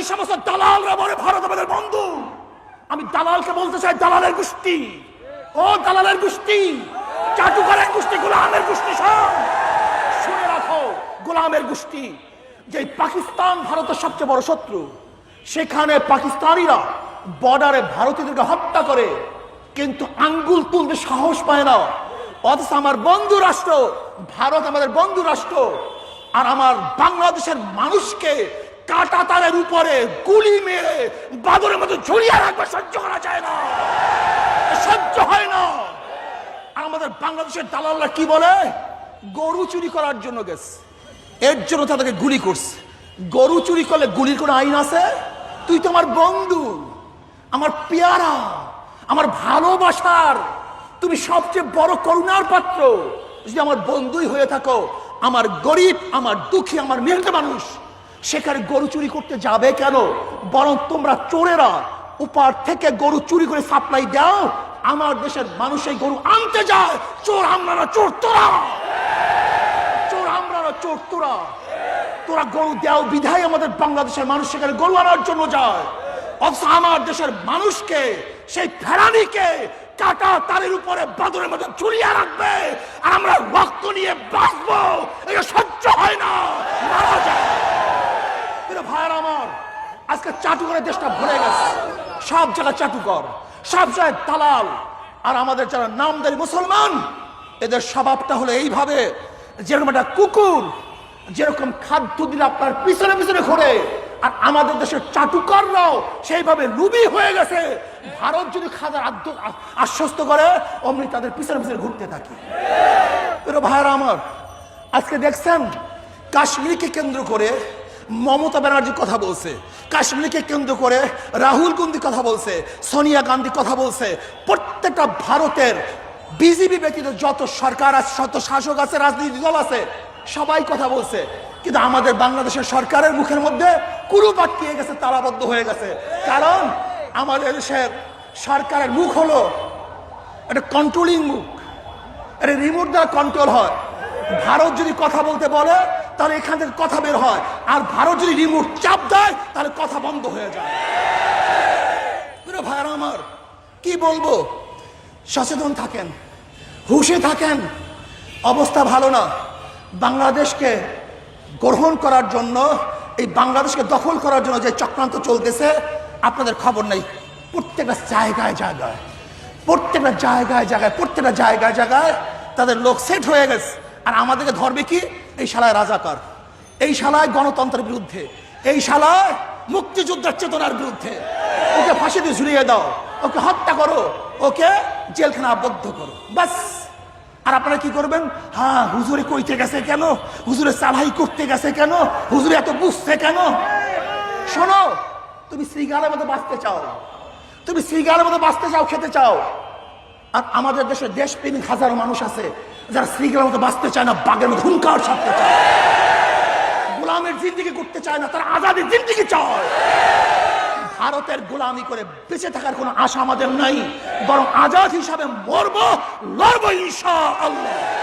এই সমস্ত দালালরা বলে ভারত আমাদের বন্ধু। আমি দালালকে বলতে চাই, দালালের গোষ্ঠী, ও দালালের গোষ্ঠী, চাটুকারের গোষ্ঠী, গোলামের গোষ্ঠী, সব শুনে রাখো। গোলামের গোষ্ঠী, যে পাকিস্তান ভারতের সবচেয়ে বড় শত্রু, সেখানে পাকিস্তানিরা বর্ডারে ভারতীয়দেরকে হত্যা করে, কিন্তু আঙ্গুল তুলতে সাহস পায় না। অথচ আমার বন্ধু রাষ্ট্র ভারত আমাদের বন্ধু রাষ্ট্র, আর আমার বাংলাদেশের মানুষকে কাঁটা তারের উপরে গুলি মেরে বাদরের মতো ঝুলিয়ে রাখবে, সহ্য করা যায় না, সহ্য হয় না। আর আমাদের বাংলাদেশের দালালরা কি বলে, গরু চুরি করার জন্য গেছে, এর জন্য তাদেরকে গুলি করছে। গরু চুরি করলে গুলির কোনো আইন আছে? তুই তো আমার বন্ধু, আমার পেয়ারা, আমার ভালোবাসার, তুমি সবচেয়ে বড় করুণার পাত্র। যদি আমার বন্ধুই হয়ে থাকো, আমার গরিব, আমার দুঃখী, আমার মেহনত মানুষ সেখানে গরু চুরি করতে যাবে কেন? বরং তোমরা চোরেরা উপার থেকে গরু চুরি করে সাপ্লাই দাও, আমার দেশের মানুষ এই গরু আনতে যায়। চোর আমরা না, চোর তোরা, চোর আমরা না, চোর তোরা। তোরা গরু দেও বিধায় আমাদের বাংলাদেশের মানুষ সেখানে গরু আনার জন্য যায়। অথচ আমার দেশের মানুষকে, সেই ফেরানিকে কাটা তারের উপরে বাদরের মতো ঝুলিয়ে রাখবে, আর আমরা রক্ত নিয়ে বাঁচবো, এটা সহ্য হয় না, মারা যায়। ভাইয়ার আমার, আজকে চাটুকরের দেশটা ভরে গেছে, সব জায়গায় চাটুকর, সব জায়গায় দালাল। আর আমাদের যারা নামদারি মুসলমান, এদের স্বভাবটা হলো এইভাবে, যেরকম একটা কুকুর যেরকম খাদ্য দিলে আপনার পিছনে পিছনে ঘোরে, আর আমাদের দেশের চাটুকাররাও সেইভাবে লুবি হয়ে গেছে। ভারত যদি খাদার আশ্বস্ত করে, অমনি তাদের পিছনে পিছনে ঘুরতে থাকে। ভাইয়ারা আমার, আজকে দেখছেন কাশ্মীরকে কেন্দ্র করে মমতা ব্যানার্জি কথা বলছে, কাশ্মীরকে কেন্দ্র করে রাহুল গান্ধী কথা বলছে, সোনিয়া গান্ধী কথা বলছে। প্রত্যেকটা ভারতের বিজেপি ব্যতীত যত সরকার আছে, যত শাসক আছে, রাজনৈতিক দল আছে, সবাই কথা বলছে। কিন্তু আমাদের বাংলাদেশের সরকারের মুখের মধ্যে কুরুপ আটকিয়ে গেছে, তালাবদ্ধ হয়ে গেছে। কারণ আমাদের দেশের সরকারের মুখ হলো একটা কন্ট্রোলিং মুখ, এটা রিমোট দ্বারা কন্ট্রোল হয়। ভারত যদি কথা বলতে বলে তাহলে এখান থেকে কথা বের হয়, আর ভারত যদি রিমোট চাপ দেয় তাহলে কথা বন্ধ হয়ে যায়। ভাইয়ারা আমার, কি বলবো, সচেতন থাকেন, হুঁশে থাকেন। অবস্থা ভালো না। বাংলাদেশকে গ্রহণ করার জন্য, এই বাংলাদেশকে দখল করার জন্য যে চক্রান্ত চলতেছে, আপনাদের খবর নেই। প্রত্যেকটা জায়গায় জায়গায়, প্রত্যেকটা জায়গায় জায়গায়, প্রত্যেকটা জায়গায় জায়গায় তাদের লোক সেট হয়ে গেছে। আর আমাদেরকে ধরবে কি? এই শালায় রাজাকার, এই শালায় গণতন্ত্রের বিরুদ্ধে, এই শালায় মুক্তিযুদ্ধের চেতনার বিরুদ্ধে। ওকে ফাঁসি দিয়ে ঝুলিয়ে দাও, ওকে হত্যা করো, ওকে জেলখানা আবদ্ধ করো, বাস। আর আপনারা কি করবেন? হ্যাঁ, হুজুরে কইতে গেছে কেন, হুজুরে চালাই করতে গেছে কেন, হুজুরে এত বুঝছে কেন? শোনো, তুমি শ্রীগালের মতো বাঁচতে চাও, তুমি শ্রীগালের মতো বাঁচতে চাও, খেতে চাও। আর আমাদের দেশে দেশপ্রেমিক হাজারো মানুষ আছে যারা শ্রীগালের মতো বাঁচতে চায় না, বাঘের মতো হুঙ্কার ছাড়তে চায়, গোলামের জিন্দিগি করতে চায় না, তারা আজাদের জিন্দিগি চায়। ভারতের গোলামি করে বেঁচে থাকার কোনো আশা আমাদের নাই, বরং আজাদ হিসাবে মরবো, লড়বো ইনশাআল্লাহ।